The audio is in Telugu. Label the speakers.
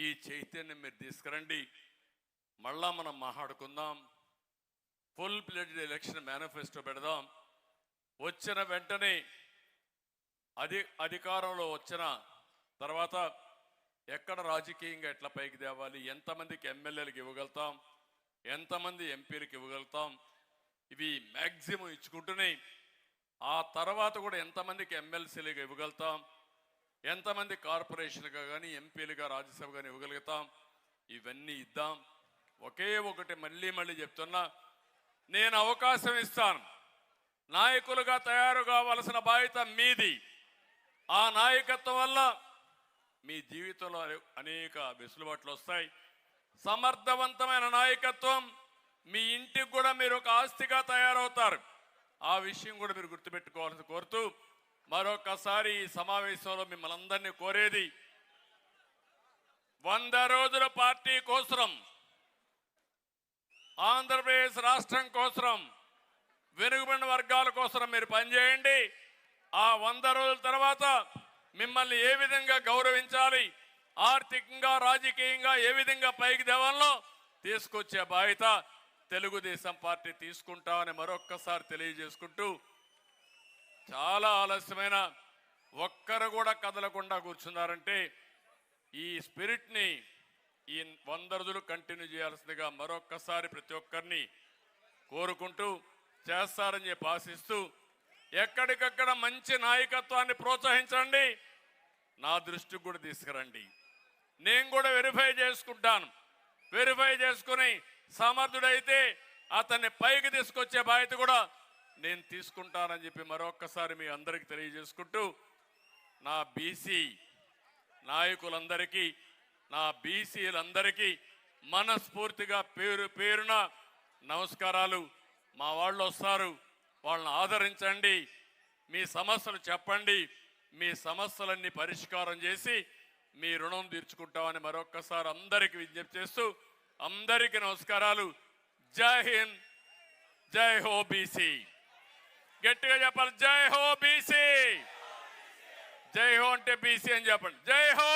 Speaker 1: ఈ చైతన్యం మీరు తీసుకురండి. మళ్ళా మనం మాట్లాడుకుందాం. ఫుల్ ప్లేటెడ్ ఎలక్షన్ మేనిఫెస్టో పెడదాం. వచ్చిన వెంటనే అధికారంలో వచ్చిన తర్వాత ఎక్కడ రాజకీయంగా ఎట్లా పైకి తేవాలి, ఎంతమందికి ఎమ్మెల్యేలకు ఇవ్వగలుగుతాం, ఎంతమంది ఎంపీలకు ఇవ్వగలుగుతాం, ఇవి మ్యాక్సిమం ఇచ్చుకుంటూనే ఆ తర్వాత కూడా ఎంతమందికి ఎమ్మెల్సీలుగా ఇవ్వగలుగుతాం, ఎంతమంది కార్పొరేషన్గా కానీ ఎంపీలుగా రాజ్యసభ కానీ ఇవ్వగలుగుతాం, ఇవన్నీ ఇద్దాం. ఒకే ఒకటి మళ్ళీ చెప్తున్నా, నేను అవకాశం ఇస్తాను. నాయకులుగా తయారు కావాల్సిన బాధ్యత మీది. ఆ నాయకత్వం వల్ల మీ జీవితంలో అనేక వెసులుబాట్లు వస్తాయి. సమర్థవంతమైన నాయకత్వం మీ ఇంటికి కూడా మీరు ఒక ఆస్తిగా తయారవుతారు. ఆ విషయం కూడా మీరు గుర్తుపెట్టుకోవాలని కోరుతూ మరొకసారి ఈ సమావేశంలో మిమ్మల్ని అందరినీ కోరేది, 100 రోజుల పార్టీ కోసం, ఆంధ్రప్రదేశ్ రాష్ట్రం కోసం, వెనుకబడిన వర్గాల కోసం మీరు పనిచేయండి. ఆ 100 రోజుల తర్వాత మిమ్మల్ని ఏ విధంగా గౌరవించాలి, ఆర్థికంగా రాజకీయంగా ఏ విధంగా పైకి దేవాలో తీసుకొచ్చే బాధ్యత తెలుగుదేశం పార్టీ తీసుకుంటామని మరొక్కసారి తెలియజేసుకుంటూ, చాలా ఆలస్యమైన ఒక్కరు కూడా కదలకుండా కూర్చున్నారంటే ఈ స్పిరిట్ని ఈ 100 రోజులు కంటిన్యూ చేయాల్సిందిగా మరొక్కసారి ప్రతి ఒక్కరిని కోరుకుంటూ చేస్తారని చెప్పి ఆశిస్తూ, ఎక్కడికక్కడ మంచి నాయకత్వాన్ని ప్రోత్సహించండి. నా దృష్టికి కూడా తీసుకురండి. నేను కూడా వెరిఫై చేసుకుంటాను. వెరిఫై చేసుకుని సమర్థుడైతే అతన్ని పైకి తీసుకొచ్చే బాధ్యత కూడా నేను తీసుకుంటానని చెప్పి మరొక్కసారి మీ అందరికీ తెలియజేసుకుంటూ, నా బీసీ నాయకులందరికీ, నా బీసీలందరికీ మనస్ఫూర్తిగా పేరున నమస్కారాలు. మా వాళ్ళు వస్తారు, వాళ్ళని ఆదరించండి, మీ సమస్యలు చెప్పండి, మీ సమస్యలన్నీ పరిష్కారం చేసి మీ రుణం తీర్చుకుంటామని మరొక్కసారి అందరికీ విజ్ఞప్తి చేస్తూ, అందరికీ నమస్కారాలు. జై హింద్, జై హో బీసీ. గట్టిగా చెప్పాలి, జై హో బీసీ. జై హో అంటే బీసీ అని చెప్పండి. జై హో.